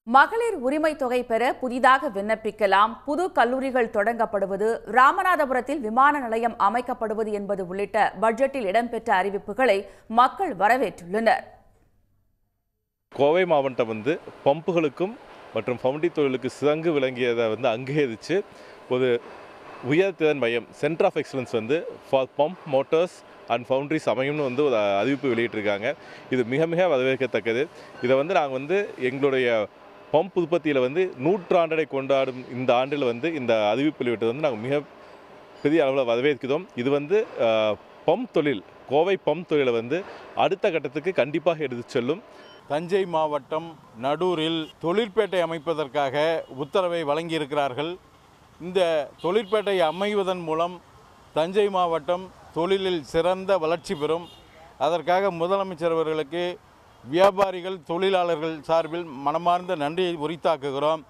மகளிர் உரிமை தொகை பெற புதிதாக விண்ணப்பிக்கலாம், புது கல்லூரிகள் தொடங்கப்படுவது, ராமநாதபுரத்தில் விமான நிலையம் அமைக்கப்படுவது என்பது உள்ளிட்ட பட்ஜெட்டில் இடம்பெற்ற அறிவிப்புகளை மக்கள் வரவேற்றுள்ளனர். கோவை மாவட்டம் பம்புகளுக்கும் மற்றும் ஃபவுண்டரி தொழிலுக்கு சிறந்து விளங்கியதை அங்கீகரித்து ஒரு உயர்திறன் மையம் centre of excellence for pump motors and foundries அமையும்னு ஒரு அறிவிப்பு வெளியிட்டிருக்காங்க. இது மிக மிக வரவேற்கத்தக்கது. இதை நாங்கள் எங்களுடைய பம்ப் உற்பத்தியில் 100 கொண்டாடும் இந்த ஆண்டில் இந்த அறிவிப்பு வெளியிட்டது நாங்கள் மிக பெரிய அளவில் வரவேற்கிறோம். இது பம்ப் தொழில், கோவை பம்ப் தொழிலை அடுத்த கட்டத்துக்கு கண்டிப்பாக எடுத்து செல்லும். தஞ்சை மாவட்டம் நடூரில் தொழிற்பேட்டை அமைப்பதற்காக உத்தரவை வழங்கியிருக்கிறார்கள். இந்த தொழிற்பேட்டை அமைவதன் மூலம் தஞ்சை மாவட்டம் தொழிலில் சிறந்த வளர்ச்சி பெறும். அதற்காக முதலமைச்சர் அவர்களுக்கு வியாபாரிகள் தொழிலாளர்கள் சார்பில் மனமார்ந்த நன்றியை உரித்தாக்குகிறோம்.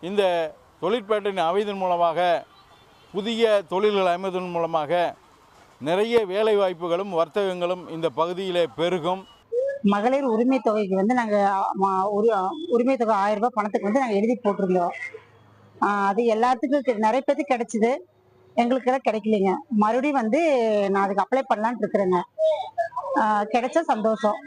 இந்த தொழிற்பேட்டை அமைவதன் மூலமாக, புதிய தொழில்கள் அமைவதன் மூலமாக நிறைய வேலை வாய்ப்புகளும் வர்த்தகங்களும் இந்த பகுதியிலே பெருகும். மகளிர் உரிமை தொகைக்கு நாங்கள் உரிமை தொகை 1000 ரூபாய் பணத்துக்கு நாங்கள் எழுதி போட்டிருந்தோம். அது எல்லாத்துக்கும் நிறைய பேருக்கு கிடைச்சிது, எங்களுக்கு எல்லாம் கிடைக்கலைங்க. மறுபடியும் நான் அதுக்கு அப்ளை பண்ணலான்னு இருக்கிறேங்க. கிடைச்சா சந்தோஷம்.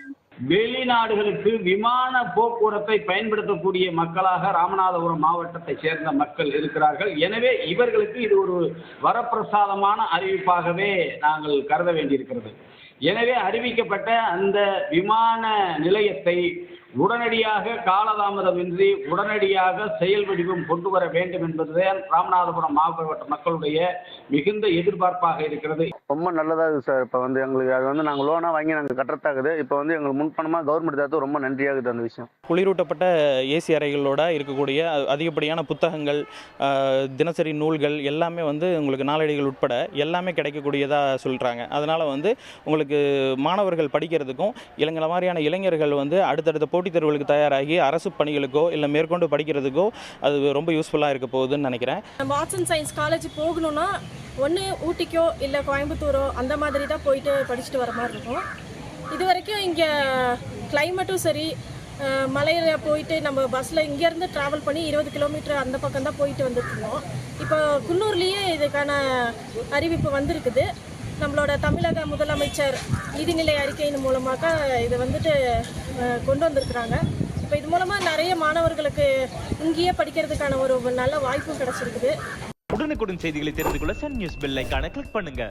வெளிநாடுகளுக்கு விமான போக்குவரத்தை பயன்படுத்தக்கூடிய மக்களாக ராமநாதபுரம் மாவட்டத்தை சேர்ந்த மக்கள் இருக்கிறார்கள். எனவே இவர்களுக்கு இது ஒரு வரப்பிரசாதமான அறிவிப்பாகவே நாங்கள் கருத வேண்டியிருக்கிறது. எனவே அறிவிக்கப்பட்ட அந்த விமான நிலையத்தை உடனடியாக காலதாமதமின்றி உடனடியாக செயல் வடிவம் கொண்டு வர வேண்டும் என்பதுதான் ராமநாதபுரம் மாவட்ட மக்களுடைய மிகுந்த எதிர்பார்ப்பாக இருக்கிறது. ரொம்ப நல்லதாக இருக்குது சார். இப்போ எங்களுக்கு அது நாங்கள் லோனாக வாங்கி நாங்கள் கட்டுறதாகுது. இப்போ எங்களுக்கு முன்பணமாக கவர்மெண்ட் தரது ரொம்ப நன்றியாகுது அந்த விஷயம். குளிரூட்டப்பட்ட ஏசி அறைகளோட இருக்கக்கூடிய அதிகப்படியான புத்தகங்கள், தினசரி நூல்கள் எல்லாமே உங்களுக்கு நாளடிகள் உட்பட எல்லாமே கிடைக்கக்கூடியதாக சொல்கிறாங்க. அதனால் உங்களுக்கு மாணவர்கள் படிக்கிறதுக்கும் இளைஞர மாதிரியான இளைஞர்கள் அடுத்தடுத்த போட்டித் தேர்வுகளுக்கு தயாராகி அரசு பணிகளுக்கோ இல்லை மேற்கொண்டு படிக்கிறதுக்கோ அது ரொம்ப யூஸ்ஃபுல்லாக இருக்க போகுதுன்னு நினைக்கிறேன். நம்ம ஆர்ட்ஸ் அண்ட் சயின்ஸ் காலேஜ் போகணும்னா ஒன்று ஊட்டிக்கோ இல்லை கோயம்புத்தூரோ அந்த மாதிரி தான் போயிட்டு படிச்சுட்டு வர மாதிரி இருக்கும். இது வரைக்கும் இங்கே கிளைமேட்டும் சரி, மலையில் போயிட்டு நம்ம பஸ்ஸில் இங்கேருந்து ட்ராவல் பண்ணி 20 கிலோமீட்டர் அந்த பக்கம் தான் போயிட்டு வந்துட்டுருந்தோம். இப்போ குன்னூர்லேயே இதுக்கான அறிவிப்பு வந்திருக்குது. நம்மளோட தமிழக முதலமைச்சர் நிதிநிலை அறிக்கையின் மூலமாக இதை கொண்டு வந்திருக்கிறாங்க. இப்போ இது மூலமாக நிறைய மாணவர்களுக்கு இங்கேயே படிக்கிறதுக்கான ஒரு நல்ல வாய்ப்பும் கிடைச்சிருக்குது. உடனுக்குடன் செய்திகளை தெரிந்து கொள்ள சன் நியூஸ் பெல் ஐகானை கிளிக் பண்ணுங்க.